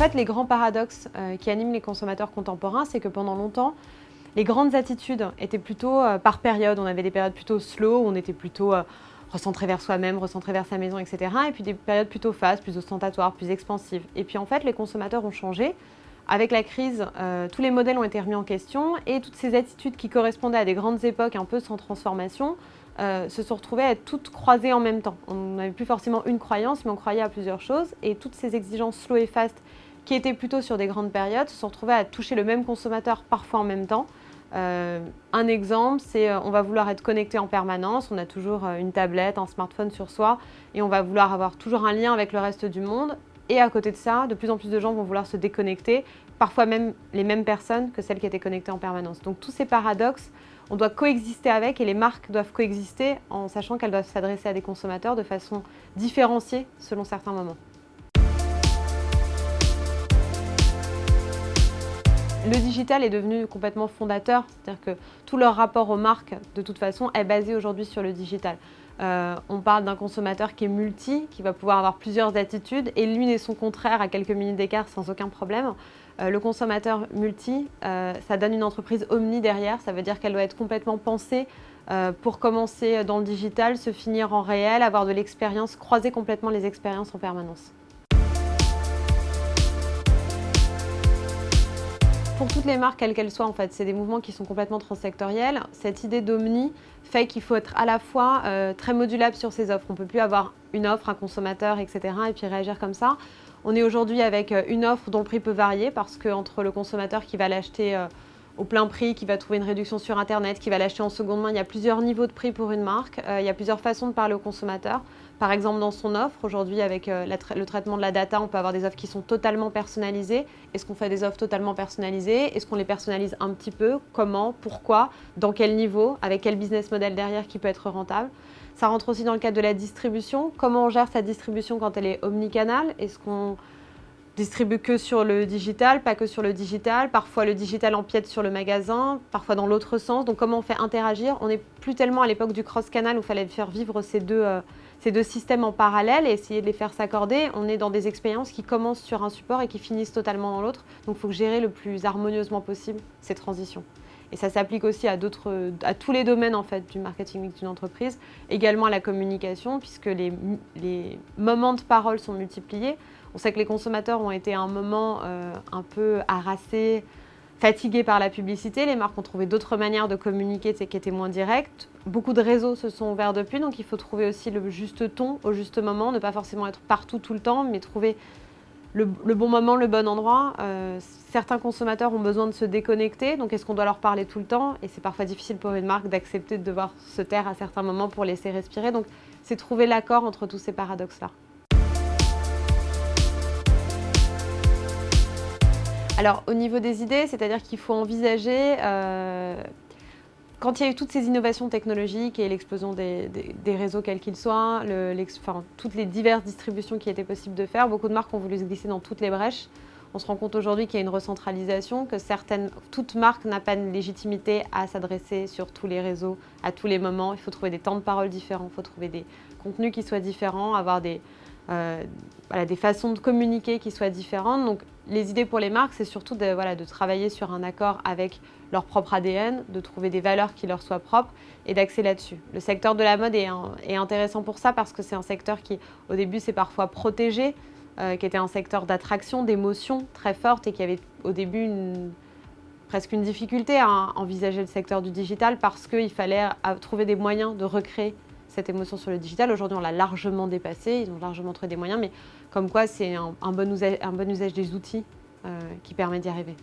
fait, les grands paradoxes qui animent les consommateurs contemporains, c'est que pendant longtemps, les grandes attitudes étaient plutôt par période. On avait des périodes plutôt slow, où on était plutôt recentré vers soi-même, recentré vers sa maison, etc. Et puis des périodes plutôt fast, plus ostentatoires, plus expansives. Et puis en fait, les consommateurs ont changé. Avec la crise, tous les modèles ont été remis en question et toutes ces attitudes qui correspondaient à des grandes époques un peu sans transformation se sont retrouvées à être toutes croisées en même temps. On n'avait plus forcément une croyance, mais on croyait à plusieurs choses. Et toutes ces exigences slow et fast qui étaient plutôt sur des grandes périodes se sont retrouvées à toucher le même consommateur parfois en même temps. Un exemple, c'est on va vouloir être connecté en permanence, on a toujours une tablette, un smartphone sur soi et on va vouloir avoir toujours un lien avec le reste du monde. Et à côté de ça, de plus en plus de gens vont vouloir se déconnecter, parfois même les mêmes personnes que celles qui étaient connectées en permanence. Donc tous ces paradoxes, on doit coexister avec et les marques doivent coexister en sachant qu'elles doivent s'adresser à des consommateurs de façon différenciée selon certains moments. Le digital est devenu complètement fondateur, c'est-à-dire que tout leur rapport aux marques, de toute façon, est basé aujourd'hui sur le digital. On parle d'un consommateur qui est multi, qui va pouvoir avoir plusieurs attitudes, et l'une et son contraire à quelques minutes d'écart sans aucun problème. Le consommateur multi, ça donne une entreprise omni derrière, ça veut dire qu'elle doit être complètement pensée pour commencer dans le digital, se finir en réel, avoir de l'expérience, croiser complètement les expériences en permanence. Pour toutes les marques, quelles qu'elles soient, en fait, c'est des mouvements qui sont complètement transsectoriels. Cette idée d'omni fait qu'il faut être à la fois très modulable sur ses offres. On ne peut plus avoir une offre, un consommateur, etc. et puis réagir comme ça. On est aujourd'hui avec une offre dont le prix peut varier parce qu'entre le consommateur qui va l'acheter au plein prix, qui va trouver une réduction sur Internet, qui va l'acheter en seconde main, il y a plusieurs niveaux de prix pour une marque. Il y a plusieurs façons de parler au consommateur. Par exemple, dans son offre, aujourd'hui, avec le traitement de la data, on peut avoir des offres qui sont totalement personnalisées. Est-ce qu'on fait des offres totalement personnalisées? Est-ce qu'on les personnalise un petit peu? Comment? Pourquoi? Dans quel niveau? Avec quel business model derrière qui peut être rentable? Ça rentre aussi dans le cadre de la distribution. Comment on gère sa distribution quand elle est omnicanal? Est-ce qu'on distribue que sur le digital, pas que sur le digital? Parfois, le digital empiète sur le magasin, parfois dans l'autre sens. Donc, comment on fait interagir? On n'est plus tellement à l'époque du cross-canal où il fallait faire vivre ces deux systèmes en parallèle et essayer de les faire s'accorder. On est dans des expériences qui commencent sur un support et qui finissent totalement dans l'autre. Donc, il faut gérer le plus harmonieusement possible ces transitions. Et ça s'applique aussi à tous les domaines en fait, du marketing d'une entreprise, également à la communication, puisque les moments de parole sont multipliés. On sait que les consommateurs ont été à un moment un peu harassés, fatigués par la publicité. Les marques ont trouvé d'autres manières de communiquer qui étaient moins directes. Beaucoup de réseaux se sont ouverts depuis, donc il faut trouver aussi le juste ton au juste moment, ne pas forcément être partout tout le temps, mais trouver le bon moment, le bon endroit. Certains consommateurs ont besoin de se déconnecter, donc est-ce qu'on doit leur parler tout le temps? Et c'est parfois difficile pour une marque d'accepter de devoir se taire à certains moments pour laisser respirer. Donc c'est trouver l'accord entre tous ces paradoxes-là. Alors au niveau des idées, c'est-à-dire qu'il faut envisager, quand il y a eu toutes ces innovations technologiques et l'explosion des réseaux quels qu'ils soient, toutes les diverses distributions qui étaient possibles de faire, beaucoup de marques ont voulu se glisser dans toutes les brèches. On se rend compte aujourd'hui qu'il y a une recentralisation, que toute marque n'a pas une légitimité à s'adresser sur tous les réseaux, à tous les moments. Il faut trouver des temps de parole différents, il faut trouver des contenus qui soient différents, avoir des façons de communiquer qui soient différentes. Donc, les idées pour les marques, c'est surtout de travailler sur un accord avec leur propre ADN, de trouver des valeurs qui leur soient propres et d'axer là-dessus. Le secteur de la mode est intéressant pour ça parce que c'est un secteur qui, au début, c'est parfois protégé, qui était un secteur d'attraction, d'émotion très forte et qui avait au début presque une difficulté à envisager le secteur du digital parce qu'il fallait trouver des moyens de recréer cette émotion sur le digital. Aujourd'hui, on l'a largement dépassé, ils ont largement trouvé des moyens, mais comme quoi c'est un bon usage des outils qui permet d'y arriver.